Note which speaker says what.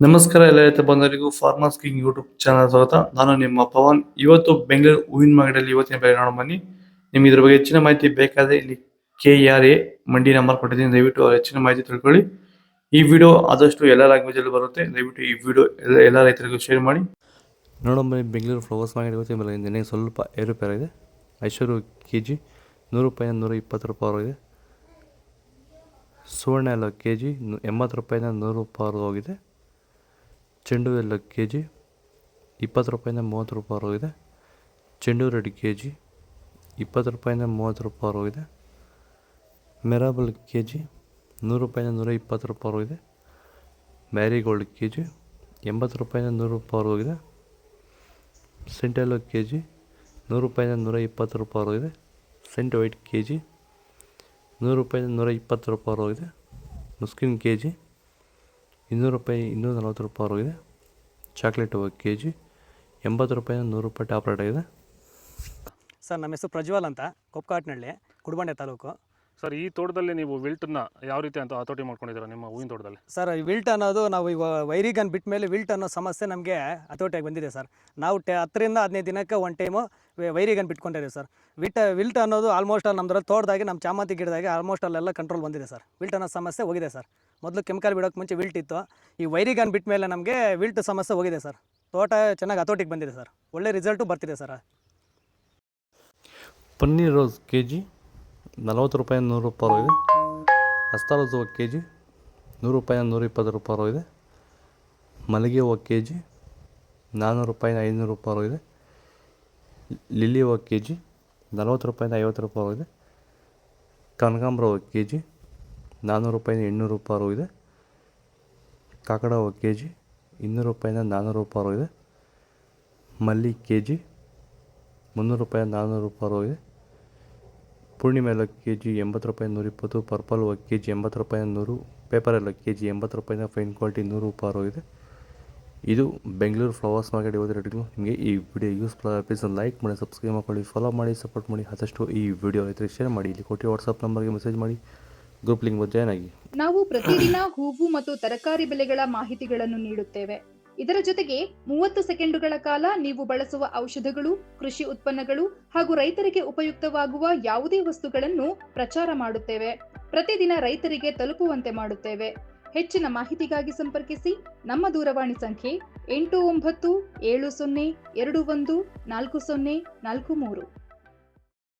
Speaker 1: ನಮಸ್ಕಾರ ಎಲ್ಲ ರೈತ ಬಂಧುಗಳಿಗೂ ಫಾರ್ಮರ್ಸ್ ಕಿಂಗ್ ಯೂಟ್ಯೂಬ್ ಚಾನಲ್ ಸ್ವಾಗತ. ನಾನು ನಿಮ್ಮ ಪವನ್. ಇವತ್ತು ಬೆಂಗಳೂರು ಹೂವಿನ ಮಾರ್ಕೆಟಲ್ಲಿ ಇವತ್ತಿನ ಬೆಲೆ ನೋಡೋಣ ಬನ್ನಿ. ನಿಮ್ಗೆ ಇದ್ರ ಬಗ್ಗೆ ಹೆಚ್ಚಿನ ಮಾಹಿತಿ ಬೇಕಾದ್ರೆ ಇಲ್ಲಿ KRA ಮಂಡಿ ನಂಬರ್ ಕೊಟ್ಟಿದ್ದೀನಿ, ದಯವಿಟ್ಟು ಹೆಚ್ಚಿನ ಮಾಹಿತಿ ತಿಳ್ಕೊಳ್ಳಿ. ಈ ವಿಡಿಯೋ ಆದಷ್ಟು ಎಲ್ಲ ಲ್ಯಾಂಗ್ವೇಜ್ ಅಲ್ಲಿ ಬರುತ್ತೆ, ದಯವಿಟ್ಟು ಈ ವಿಡಿಯೋ ಎಲ್ಲ ರೈತರಿಗೂ ಶೇರ್ ಮಾಡಿ. ನೋಡೋಣ ಬನ್ನಿ, ಬೆಂಗಳೂರು ಫ್ಲವರ್ಸ್ ಮಾರ್ಕೆಟ್ ಇವತ್ತಿನ ಬೆಲೆ ನಿನ್ನೆ ಸ್ವಲ್ಪ ಏರುಪೇರಾಗಿದೆ. ಐಶ್ವರ್ಯ KG 100 ರೂಪಾಯಿಂದ 120 ರೂಪಾಯಿ ಇದೆ. ಸುವರ್ಣ ಎಲ್ಲ KG 80 ರೂಪಾಯಿಂದ 100 ರೂಪಾಯಿ ಹೋಗಿದೆ. ಚೆಂಡು ಎಲ್ಲ KG 20 ರೂಪಾಯಿಂದ 30 ರೂಪಾಯಿ ಹೋಗಿದೆ. ಚೆಂಡು ರೆಡ್ KG 20 ರೂಪಾಯಿಂದ 30 ರೂಪಾಯಿ ಹೋಗಿದೆ. ಮೆರಾಬಲ್ KG 100 ರೂಪಾಯಿಂದ 120 ರೂಪಾಯಿ ಹೋಗಿದೆ. ಮ್ಯಾರಿಗೋಲ್ಡ್ KG 80 ರೂಪಾಯಿಂದ 100 ರೂಪಾಯಿ ಹೋಗಿದೆ. ಸೆಂಟೆಲ್ಲೋ KG 100 ರೂಪಾಯಿಂದ 120 ರೂಪಾಯಿ ಹೋಗಿದೆ. ಸೆಂಟ್ ವೈಟ್ KG 100 ರೂಪಾಯಿಂದ 120 ರೂಪಾಯಿ ಹೋಗಿದೆ. ಮುಸ್ಕಿನ್ KG 200 ರೂಪಾಯಿ 240 ರೂಪಾಯಿ ಹೋಗಿದೆ. ಚಾಕ್ಲೇಟ್ KG 80 ರೂಪಾಯಿಂದ 100 ರೂಪಾಯಿ ಟಾಪ್ ರೇಟ್ ಆಗಿದೆ.
Speaker 2: ಸರ್, ನಮ್ಮ ಹೆಸರು ಪ್ರಜ್ವಲ್ ಅಂತ, ಕೊಪ್ಪಕಾಟ್ನಹಳ್ಳಿ, ಕುಡಬಂಡೆ ತಾಲೂಕು.
Speaker 3: ಸರ್, ಈ ತೋಟದಲ್ಲಿ ನೀವು ವಿಲ್ಟನ್ನ ಯಾವ ರೀತಿ ಅಂತ ಹತೋಟಿ ಮಾಡ್ಕೊಂಡಿದ್ದೀರಾ ನಿಮ್ಮ ಹೂವಿನ ತೋಟದಲ್ಲಿ?
Speaker 2: ಸರ್, ಈ ವಿಲ್ಟ್ ಅನ್ನೋದು ನಾವು ಇವಾಗ ವೈರಿಗನ್ ಬಿಟ್ಟ ಮೇಲೆ ವಿಲ್ಟ್ ಅನ್ನೋ ಸಮಸ್ಯೆ ನಮಗೆ ಹತೋಟಿಯಾಗಿ ಬಂದಿದೆ ಸರ್. ನಾವು 10ರಿಂದ 15 ದಿನಕ್ಕೆ ಒಂದು ಟೈಮು ವೈರಿಗನ್ ಬಿಟ್ಕೊಂಡಿದ್ದೀವಿ ಸರ್. ವಿಲ್ಟ್ ಅನ್ನೋದು ಆಲ್ಮೋಸ್ಟ್ ನಮ್ಮದ್ರಲ್ಲಿ ತೋಟದಾಗಿ ನಮ್ಮ ಚಾಮಂತಿ ಗಿಡದಾಗಿ ಆಲ್ಮೋಸ್ಟ್ ಅಲ್ಲೆಲ್ಲ ಕಂಟ್ರೋಲ್ ಬಂದಿದೆ ಸರ್. ವಿಲ್ಟ್ ಅನ್ನೋ ಸಮಸ್ಯೆ ಹೋಗಿದೆ ಸರ್. ಮೊದಲು ಕೆಮಿಕಲ್ ಬಿಡೋಕ್ಕೆ ಮುಂಚೆ ವಿಲ್ಟ್ ಇತ್ತು. ಈ ವೈರಿಗನ್ ಬಿಟ್ಟ ಮೇಲೆ ನಮಗೆ ವಿಲ್ಟ್ ಸಮಸ್ಯೆ ಹೋಗಿದೆ ಸರ್. ತೋಟ ಚೆನ್ನಾಗಿ ಹತೋಟಿಗೆ ಬಂದಿದೆ ಸರ್. ಒಳ್ಳೆ ರಿಸಲ್ಟು ಬರ್ತಿದೆ ಸರ್.
Speaker 1: ಪನ್ನೀರ್ ರೋಸ್ KG 40 ರೂಪಾಯಿಂದ 100 ರೂಪಾಯಿ ಹೋಗಿದೆ. ಹಸ್ತಾರೋಸ್ ಹೂವು KG 100 ರೂಪಾಯಿಂದ 120 ರೂಪಾಯಿ ಹೋಗಿದೆ. ಮಲ್ಲಿಗೆ ಹೂವು KG 400 ರೂಪಾಯಿಂದ 500 ರೂಪಾಯಿ ಹೋಗಿದೆ. ಲಿಲ್ಲಿ ಹೂವು KG 40 ರೂಪಾಯಿಂದ 50 ರೂಪಾಯಿ ಹೋಗಿದೆ. ಕನಕಾಂಬರ ಹೂವು KG 400 ರೂಪಾಯಿಂದ 800 ರೂಪಾಯಿ ಹೋಗಿದೆ. ಕಾಕಡ ಹೂವು KG 200 ರೂಪಾಯಿಂದ 400 ರೂಪಾಯಿ ಹೋಗಿದೆ. ಮಲ್ಲಿ KG 300 ರೂಪಾಯಿಂದ 400 ರೂಪಾಯಿ ಹೋಗಿದೆ. ಪೂರ್ಣಿಮೆ ಎಲ್ಲ KG 80 ರೂಪಾಯಿಂದ 120. ಪರ್ಪಲ್ ಹೂವು KG 80 ರೂಪಾಯಿಂದ 100. ಪೇಪರ್ ಎಲ್ಲ KG 80 ರೂಪಾಯಿಂದ ಫೈನ್ ಕ್ವಾಲಿಟಿ 100 ರೂಪಾಯಿ ಹೋಗಿದೆ. ಇದು ಬೆಂಗಳೂರು ಫ್ಲವರ್ಸ್ ಮಾರ್ಕೆಟ್ ಇವತ್ತು ರೇಟಿಗೂ. ನಿಮಗೆ ಈ ವಿಡಿಯೋ ಯೂಸ್ಫುಲ್ ಆಗಿ ಪ್ಲೀಸ್ ಲೈಕ್ ಮಾಡಿ, ಸಬ್ಸ್ಕ್ರೈಬ್ ಮಾಡ್ಕೊಳ್ಳಿ, ಫಾಲೋ ಮಾಡಿ, ಸಪೋರ್ಟ್ ಮಾಡಿ. ಆದಷ್ಟು ಈ ವಿಡಿಯೋ ರೈತರಿಗೆ ಶೇರ್ ಮಾಡಿ. ಇಲ್ಲಿ ಕೊಟ್ಟು ವಾಟ್ಸಪ್ ನಂಬರ್ಗೆ ಮೆಸೇಜ್ ಮಾಡಿ, ಗ್ರೂಪ್ ಲಿಂಕ್ ಜಾಯ್ನ್ ಆಗಿ.
Speaker 4: ನಾವು ಪ್ರತಿದಿನ ಹೂವು ಮತ್ತು ತರಕಾರಿ ಬೆಲೆಗಳ ಮಾಹಿತಿಗಳನ್ನು ನೀಡುತ್ತೇವೆ. ಇದರ ಜೊತೆಗೆ 30 ಸೆಕೆಂಡುಗಳ ಕಾಲ ನೀವು ಬಳಸುವ ಔಷಧಗಳು, ಕೃಷಿ ಉತ್ಪನ್ನಗಳು ಹಾಗೂ ರೈತರಿಗೆ ಉಪಯುಕ್ತವಾಗುವ ಯಾವುದೇ ವಸ್ತುಗಳನ್ನು ಪ್ರಚಾರ ಮಾಡುತ್ತೇವೆ. ಪ್ರತಿದಿನ ರೈತರಿಗೆ ತಲುಪುವಂತೆ ಮಾಡುತ್ತೇವೆ. ಹೆಚ್ಚಿನ ಮಾಹಿತಿಗಾಗಿ ಸಂಪರ್ಕಿಸಿ. ನಮ್ಮ ದೂರವಾಣಿ ಸಂಖ್ಯೆ 8970214043.